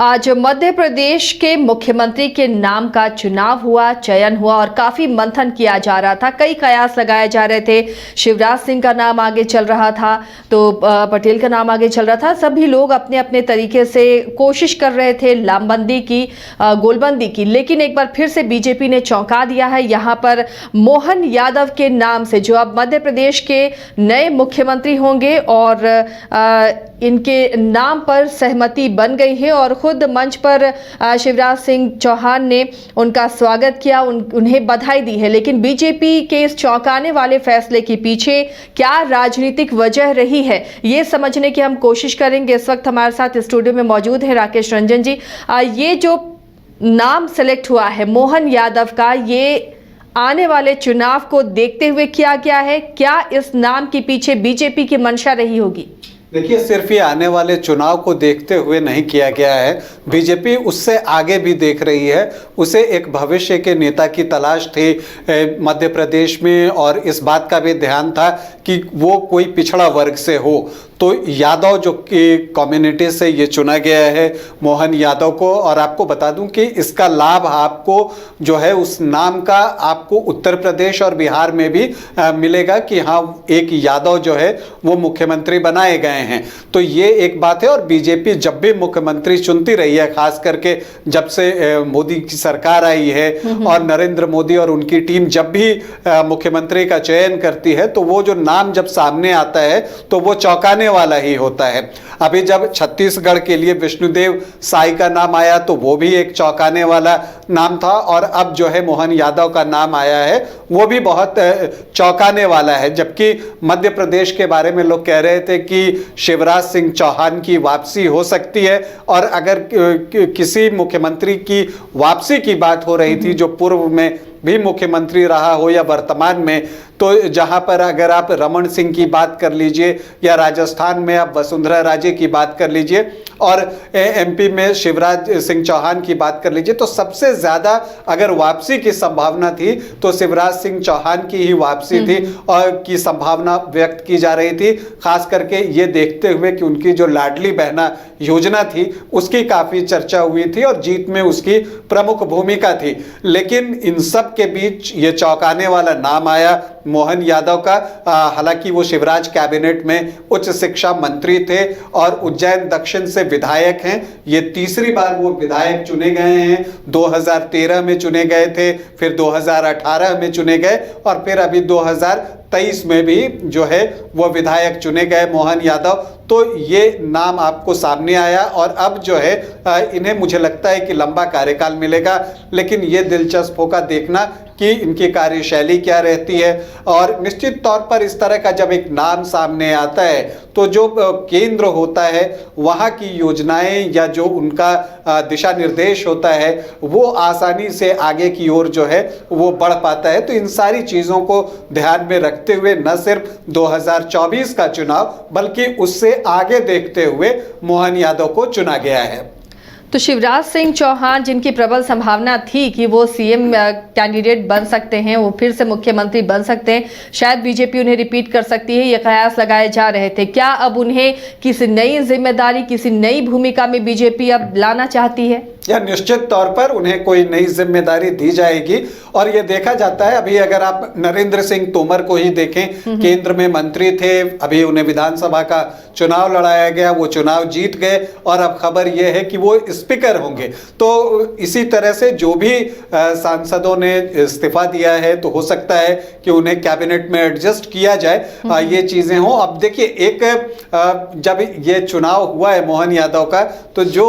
आज मध्य प्रदेश के मुख्यमंत्री के नाम का चुनाव हुआ, चयन हुआ और काफी मंथन किया जा रहा था। कई कयास लगाए जा रहे थे। शिवराज सिंह का नाम आगे चल रहा था, तो पटेल का नाम आगे चल रहा था। सभी लोग अपने अपने तरीके से कोशिश कर रहे थे लामबंदी की, गोलबंदी की। लेकिन एक बार फिर से बीजेपी ने चौंका दिया है। यहाँ पर मोहन यादव के नाम से, जो अब मध्य प्रदेश के नए मुख्यमंत्री होंगे, और इनके नाम पर सहमति बन गई है और खुद मंच पर शिवराज सिंह चौहान ने उनका स्वागत किया, उन्हें बधाई दी है। लेकिन बीजेपी के इस चौंकाने वाले फैसले के पीछे क्या राजनीतिक वजह रही है, ये समझने की हम कोशिश करेंगे। इस वक्त हमारे साथ स्टूडियो में मौजूद है राकेश रंजन जी। ये जो नाम सेलेक्ट हुआ है मोहन यादव का, ये आने वाले चुनाव को देखते हुए किया गया है? क्या इस नाम के पीछे बीजेपी की मंशा रही होगी? देखिए, सिर्फ ये आने वाले चुनाव को देखते हुए नहीं किया गया है। बीजेपी उससे आगे भी देख रही है। उसे एक भविष्य के नेता की तलाश थी मध्य प्रदेश में, और इस बात का भी ध्यान था कि वो कोई पिछड़ा वर्ग से हो। तो यादव जो कि कम्युनिटी से ये चुना गया है मोहन यादव को। और आपको बता दूं कि इसका लाभ आपको जो है उस नाम का आपको उत्तर प्रदेश और बिहार में भी मिलेगा कि हाँ, एक यादव जो है वो मुख्यमंत्री बनाए गए हैं। तो ये एक बात है। और बीजेपी जब भी मुख्यमंत्री चुनती रही है, खास करके जब से मोदी की सरकार आई है, और नरेंद्र मोदी और उनकी टीम जब भी मुख्यमंत्री का चयन करती है, तो वो जो नाम जब सामने आता है तो वो चौंकाने वाला ही होता है। अभी जब छत्तीसगढ़ के लिए विष्णुदेव साई का नाम आया तो वो भी एक चौंकाने वाला नाम था, और अब जो है मोहन यादव का नाम आया है वो भी बहुत चौंकाने वाला है। जबकि मध्य प्रदेश के बारे में लोग कह रहे थे कि शिवराज सिंह चौहान की वापसी हो सकती है, और अगर किसी मुख्यमंत्री की वापसी की बात हो रही थी जो पूर्व में भी मुख्यमंत्री रहा हो या वर्तमान में, तो जहां पर अगर आप रमन सिंह की बात कर लीजिए, या राजस्थान में आप वसुंधरा राजे की बात कर लीजिए, और एमपी में शिवराज सिंह चौहान की बात कर लीजिए, तो सबसे ज्यादा अगर वापसी की संभावना थी तो शिवराज सिंह चौहान की ही वापसी थी और की संभावना व्यक्त की जा रही थी। खास करके ये देखते हुए कि उनकी जो लाडली बहना योजना थी उसकी काफी चर्चा हुई थी और जीत में उसकी प्रमुख भूमिका थी। लेकिन इन सब के बीच ये चौंकाने वाला नाम आया मोहन यादव का। हालांकि वो शिवराज कैबिनेट में उच्च शिक्षा मंत्री थे और उज्जैन दक्षिण से विधायक हैं। ये तीसरी बार वो विधायक चुने गए हैं। 2013 में चुने गए थे, फिर 2018 में चुने गए, और फिर अभी 2023 में भी जो है वो विधायक चुने गए मोहन यादव। तो ये नाम आपको सामने आया, और अब जो है इन्हें मुझे लगता है कि लंबा कार्यकाल मिलेगा। लेकिन ये दिलचस्प होगा देखना कि इनकी कार्यशैली क्या रहती है। और निश्चित तौर पर इस तरह का जब एक नाम सामने आता है तो जो केंद्र होता है वहाँ की योजनाएं या जो उनका दिशा निर्देश होता है वो आसानी से आगे की ओर जो है वो बढ़ पाता है। तो इन सारी चीज़ों को ध्यान में रखते हुए न सिर्फ 2024 का चुनाव बल्कि उससे आगे देखते हुए मोहन यादव को चुना गया है। तो शिवराज सिंह चौहान, जिनकी प्रबल संभावना थी कि वो सीएम कैंडिडेट बन सकते हैं, वो फिर से मुख्यमंत्री बन सकते हैं, शायद बीजेपी उन्हें रिपीट कर सकती है, ये कयास लगाए जा रहे थे। क्या अब उन्हें किसी नई जिम्मेदारी, किसी नई भूमिका में बीजेपी अब लाना चाहती है? या निश्चित तौर पर उन्हें कोई नई जिम्मेदारी दी जाएगी। और ये देखा जाता है, अभी अगर आप नरेंद्र सिंह तोमर को ही देखें, केंद्र में मंत्री थे, अभी उन्हें विधानसभा का चुनाव लड़ाया गया, वो चुनाव जीत गए, और अब खबर ये है कि वो स्पीकर होंगे। तो इसी तरह से जो भी सांसदों ने इस्तीफा दिया है तो हो सकता है कि उन्हें कैबिनेट में एडजस्ट किया जाए, ये चीजें हों। अब देखिए, एक जब ये चुनाव हुआ है मोहन यादव का, तो जो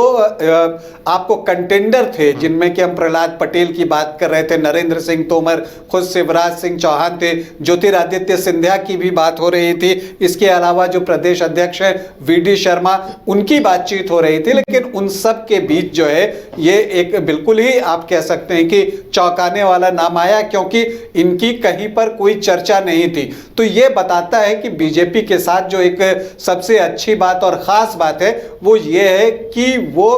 आपको कंटेंडर थे जिनमें कि हम प्रहलाद पटेल की बात कर रहे थे, नरेंद्र सिंह तोमर, खुद शिवराज सिंह चौहान थे, ज्योतिरादित्य सिंधिया की भी बात हो रही थी, इसके अलावा जो प्रदेश अध्यक्ष है वीडी शर्मा, उनकी बातचीत हो रही थी। लेकिन उन सब के बीच जो है ये एक बिल्कुल ही आप कह सकते हैं कि चौंकाने वाला नाम आया, क्योंकि इनकी कहीं पर कोई चर्चा नहीं थी। तो ये बताता है कि बीजेपी के साथ जो एक सबसे अच्छी बात और खास बात है वो ये है कि वो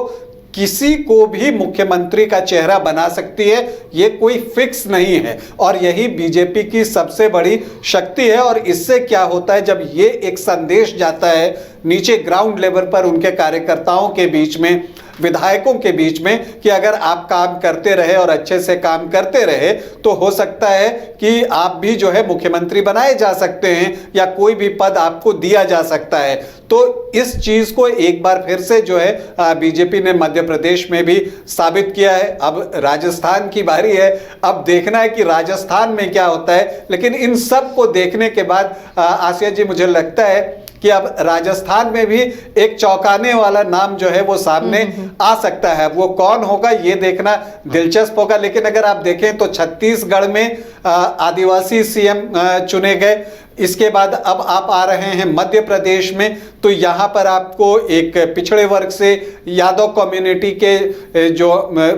किसी को भी मुख्यमंत्री का चेहरा बना सकती है, ये कोई फिक्स नहीं है। और यही बीजेपी की सबसे बड़ी शक्ति है। और इससे क्या होता है, जब ये एक संदेश जाता है नीचे ग्राउंड लेवल पर उनके कार्यकर्ताओं के बीच में विधायकों के बीच में कि अगर आप काम करते रहे और अच्छे से काम करते रहे तो हो सकता है कि आप भी जो है मुख्यमंत्री बनाए जा सकते हैं या कोई भी पद आपको दिया जा सकता है। तो इस चीज को एक बार फिर से जो है बीजेपी ने मध्य प्रदेश में भी साबित किया है। अब राजस्थान की बारी है, अब देखना है कि राजस्थान में क्या होता है। लेकिन इन सब को देखने के बाद आसिया जी, मुझे लगता है कि अब राजस्थान में भी एक चौंकाने वाला नाम जो है वो सामने आ सकता है। वो कौन होगा ये देखना दिलचस्प होगा। लेकिन अगर आप देखें तो छत्तीसगढ़ में आदिवासी सीएम चुने गए। इसके बाद अब आप आ रहे हैं मध्य प्रदेश में, तो यहाँ पर आपको एक पिछड़े वर्ग से यादव कम्युनिटी के जो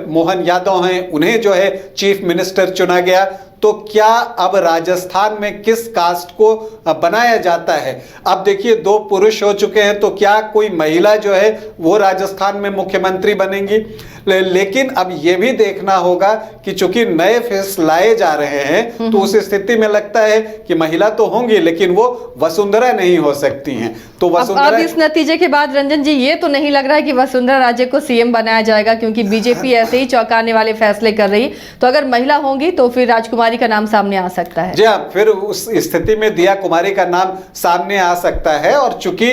मोहन यादव हैं उन्हें जो है चीफ मिनिस्टर चुना गया। तो क्या अब राजस्थान में किस कास्ट को बनाया जाता है? अब देखिए, 2 पुरुष हो चुके हैं, तो क्या कोई महिला जो है वो राजस्थान में मुख्यमंत्री बनेंगी? लेकिन अब यह भी देखना होगा कि चूंकि नए फेस लाए जा रहे हैं तो उस स्थिति में लगता है कि महिला तो होंगी लेकिन वो वसुंधरा नहीं हो सकती हैं। तो वसुंधरा अब इस नतीजे के बाद रंजन जी ये तो नहीं लग रहा है कि वसुंधरा राजे को सीएम बनाया जाएगा, क्योंकि बीजेपी ऐसे ही चौंकाने वाले फैसले कर रही। तो अगर महिला होंगी तो फिर राजकुमारी का नाम सामने आ सकता है। जी हाँ, फिर उस स्थिति में दिया कुमारी का नाम सामने आ सकता है। और चूंकि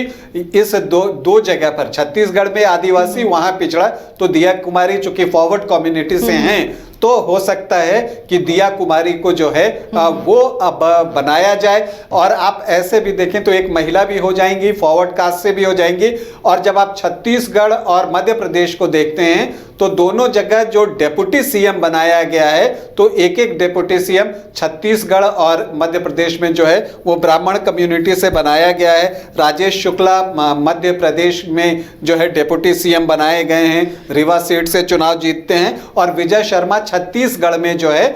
इस दो जगह पर, छत्तीसगढ़ में आदिवासी, वहां पिछड़ा, तो दिया कुमारी चूंकि फॉरवर्ड कम्युनिटी से हैं तो हो सकता है कि दिया कुमारी को जो है वो अब बनाया जाए। और आप ऐसे भी देखें तो एक महिला भी हो जाएंगी, फॉरवर्ड कास्ट से भी हो जाएंगी। और जब आप छत्तीसगढ़ और मध्य प्रदेश को देखते हैं तो दोनों जगह जो डेप्यूटी सीएम बनाया गया है, तो एक एक डेप्यूटी सीएम छत्तीसगढ़ और मध्य प्रदेश में जो है वो ब्राह्मण कम्युनिटी से बनाया गया है। राजेश शुक्ला मध्य प्रदेश में जो है डेप्यूटी सीएम बनाए गए हैं, रीवा सीट से चुनाव जीतते हैं। और विजय शर्मा छत्तीसगढ़ में जो है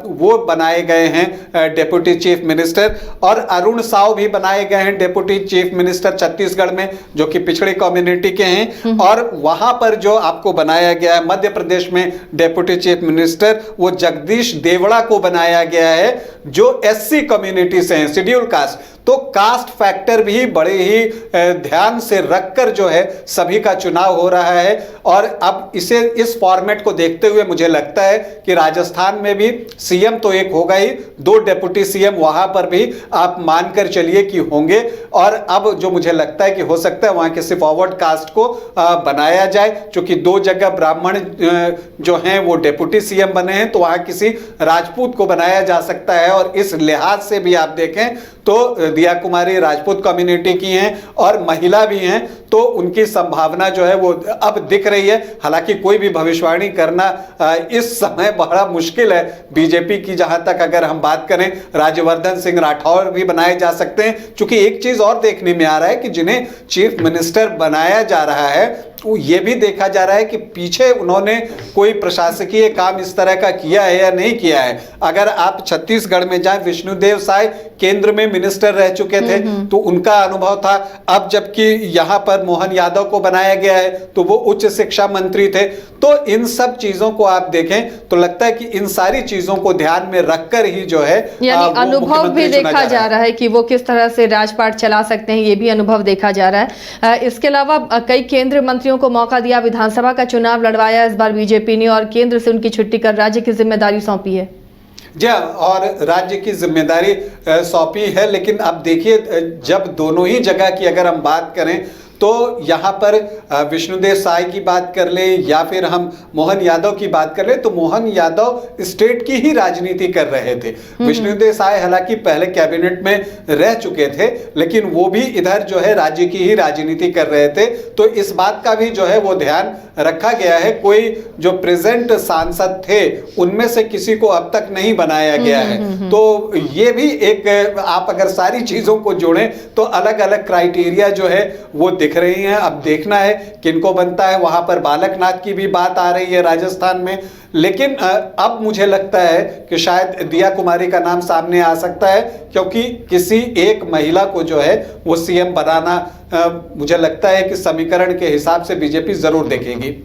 वो बनाए गए हैं डेप्यूटी चीफ मिनिस्टर। और अरुण साव भी बनाए गए हैं डेप्यूटी चीफ मिनिस्टर छत्तीसगढ़ में, जो कि पिछड़ी कम्युनिटी के हैं। और वहां पर जो आपको बनाया गया है मध्य प्रदेश में डेप्यूटी चीफ मिनिस्टर, वो जगदीश देवड़ा को बनाया गया है जो एससी कम्युनिटी से हैं, शेड्यूल कास्ट। तो कास्ट फैक्टर भी बड़े ही ध्यान से रखकर जो है सभी का चुनाव हो रहा है। और अब इस फॉर्मेट को देखते हुए मुझे लगता है कि राजस्थान में भी सीएम तो एक होगा ही, 2 डेप्यूटी सीएम वहां पर भी आप मानकर चलिए कि होंगे। और अब जो मुझे लगता है कि हो सकता है वहां किसी फॉरवर्ड कास्ट को बनाया जाए, क्योंकि 2 जगह ब्राह्मण जो हैं वो डेप्यूटी सीएम बने हैं, तो वहां किसी राजपूत को बनाया जा सकता है। और इस लिहाज से भी आप देखें तो दिया कुमारी राजपूत कम्युनिटी की हैं और महिला भी हैं, तो उनकी संभावना जो है वो अब दिख रही है। हालांकि कोई भी भविष्यवाणी करना इस समय बड़ा मुश्किल है बीजेपी की। जहां तक अगर हम बात करें, राज्यवर्धन सिंह राठौर भी बनाए जा सकते हैं। क्योंकि एक चीज और देखने में आ रहा है कि जिन्हें चीफ मिनिस्टर बनाया जा रहा है ये भी देखा जा रहा है कि पीछे उन्होंने कोई प्रशासकीय काम इस तरह का किया है या नहीं किया है। अगर आप छत्तीसगढ़ में जाएं, विष्णुदेव साय केंद्र में मिनिस्टर रह चुके थे तो उनका अनुभव था। अब जबकि यहां पर मोहन यादव को बनाया गया है तो वो उच्च शिक्षा मंत्री थे। तो इन सब चीजों को आप देखें तो लगता है कि इन सारी चीजों को ध्यान में रखकर ही जो है यानी अनुभव भी देखा जा रहा है कि वो किस तरह से राजपाट चला सकते हैं, ये भी अनुभव देखा जा रहा है। इसके अलावा कई केंद्रीय मंत्रियों को मौका दिया, विधानसभा का चुनाव लड़वाया इस बार बीजेपी ने और केंद्र से उनकी छुट्टी कर राज्य की जिम्मेदारी सौंपी है। जी, और राज्य की जिम्मेदारी सौंपी है। लेकिन अब देखिए, जब दोनों ही जगह की अगर हम बात करें तो यहाँ पर विष्णुदेव साय की बात कर ले या फिर हम मोहन यादव की बात कर ले, तो मोहन यादव स्टेट की ही राजनीति कर रहे थे। विष्णुदेव साय हालांकि पहले कैबिनेट में रह चुके थे, लेकिन वो भी इधर जो है राज्य की ही राजनीति कर रहे थे। तो इस बात का भी जो है वो ध्यान रखा गया है। कोई जो प्रेजेंट सांसद थे उनमें से किसी को अब तक नहीं बनाया गया है। तो ये भी एक, आप अगर सारी चीजों को जोड़ें तो अलग अलग क्राइटेरिया जो है वो दिख रही हैं। अब देखना है किनको बनता है। वहां पर बालकनाथ की भी बात आ रही है राजस्थान में। लेकिन अब मुझे लगता है कि शायद दिया कुमारी का नाम सामने आ सकता है, क्योंकि किसी एक महिला को जो है वो सीएम बनाना मुझे लगता है कि समीकरण के हिसाब से बीजेपी जरूर देखेगी।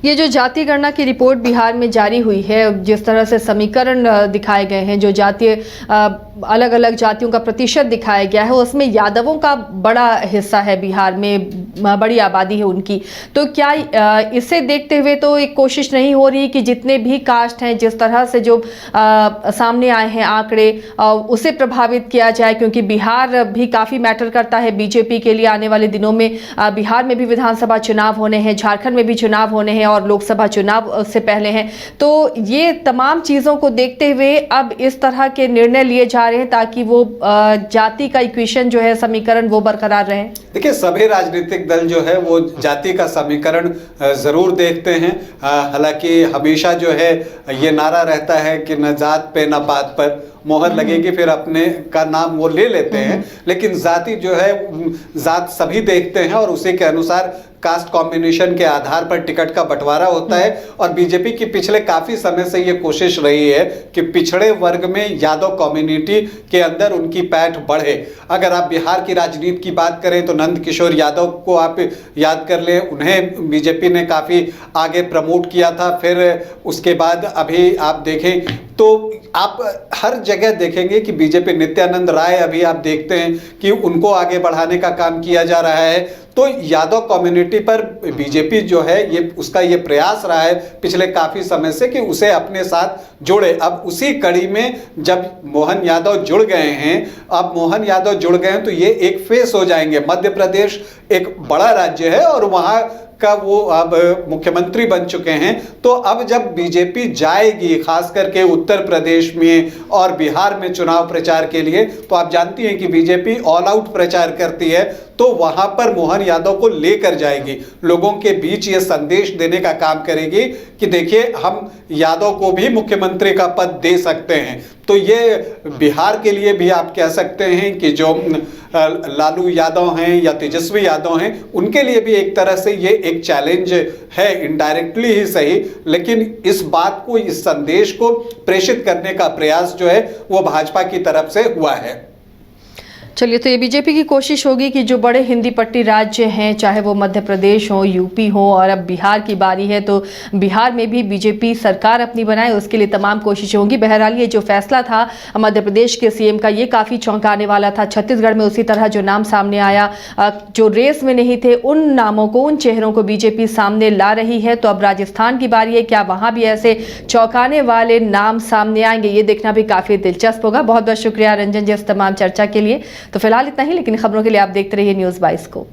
ये जो जाति गणना की रिपोर्ट बिहार में जारी हुई है, जिस तरह से समीकरण दिखाए गए हैं, जो जातीय अलग अलग जातियों का प्रतिशत दिखाया गया है, उसमें यादवों का बड़ा हिस्सा है, बिहार में बड़ी आबादी है उनकी। तो क्या इसे देखते हुए तो एक कोशिश नहीं हो रही कि जितने भी कास्ट हैं, जिस तरह से जो सामने आए हैं आंकड़े, उसे प्रभावित किया जाए, क्योंकि बिहार भी काफ़ी मैटर करता है बीजेपी के लिए। आने वाले दिनों में बिहार में भी विधानसभा चुनाव होने हैं, झारखंड में भी चुनाव होने हैं और लोकसभा चुनाव से पहले हैं। तो ये तमाम चीज़ों को देखते हुए अब इस तरह के निर्णय लिए जा रहे हैं ताकि वो जाति का इक्वेशन जो है, समीकरण, वो बरकरार रहे। देखिए, सभी राजनीतिक दल जो है वो जाति का समीकरण जरूर देखते हैं। हालांकि हमेशा जो है ये नारा रहता है कि न जात पे न पात पर मोहर लगेगी, फिर अपने का नाम वो ले लेते हैं। लेकिन जाति जो है, जात सभी देखते हैं और उसी के अनुसार कास्ट कॉम्बिनेशन के आधार पर टिकट का बंटवारा होता है। और बीजेपी की पिछले काफी समय से ये कोशिश रही है कि पिछड़े वर्ग में यादव कम्युनिटी के अंदर उनकी पैठ बढ़े। अगर आप बिहार की राजनीति की बात करें तो नंद किशोर यादव को आप याद कर लें, उन्हें बीजेपी ने काफी आगे प्रमोट किया था। फिर उसके बाद अभी आप देखें तो आप हर जगह देखेंगे कि बीजेपी, नित्यानंद राय अभी आप देखते हैं कि उनको आगे बढ़ाने का काम किया जा रहा है। तो यादव कम्युनिटी पर बीजेपी जो है उसका ये प्रयास रहा है पिछले काफी समय से कि उसे अपने साथ जोड़े। अब उसी कड़ी में जब मोहन यादव जुड़ गए हैं, तो ये एक फेस हो जाएंगे। मध्य प्रदेश एक बड़ा राज्य है और वहां का वो अब मुख्यमंत्री बन चुके हैं। तो अब जब बीजेपी जाएगी खास करके उत्तर प्रदेश में और बिहार में चुनाव प्रचार के लिए, तो आप जानती हैं कि बीजेपी ऑल आउट प्रचार करती है, तो वहां पर मोहन यादव को लेकर जाएगी, लोगों के बीच ये संदेश देने का काम करेगी कि देखिए हम यादव को भी मुख्यमंत्री का पद दे सकते हैं। तो ये बिहार के लिए भी आप कह सकते हैं कि जो लालू यादव हैं या तेजस्वी यादव हैं, उनके लिए भी एक तरह से ये एक चैलेंज है, इनडायरेक्टली ही सही। लेकिन इस बात को, इस संदेश को प्रेषित करने का प्रयास जो है वो भाजपा की तरफ से हुआ है। चलिए, तो ये बीजेपी की कोशिश होगी कि जो बड़े हिंदी पट्टी राज्य हैं, चाहे वो मध्य प्रदेश हो, यूपी हो, और अब बिहार की बारी है, तो बिहार में भी बीजेपी सरकार अपनी बनाए, उसके लिए तमाम कोशिशें होंगी। बहरहाल ये जो फैसला था मध्य प्रदेश के सीएम का, ये काफ़ी चौंकाने वाला था। छत्तीसगढ़ में उसी तरह जो नाम सामने आया, जो रेस में नहीं थे, उन नामों को, उन चेहरों को बीजेपी सामने ला रही है। तो अब राजस्थान की बारी है, क्या वहाँ भी ऐसे चौंकाने वाले नाम सामने आएंगे? ये देखना भी काफ़ी दिलचस्प होगा। बहुत बहुत शुक्रिया रंजन जी इस तमाम चर्चा के लिए। तो फिलहाल इतना ही, लेकिन खबरों के लिए आप देखते रहिए न्यूज़ 22 को।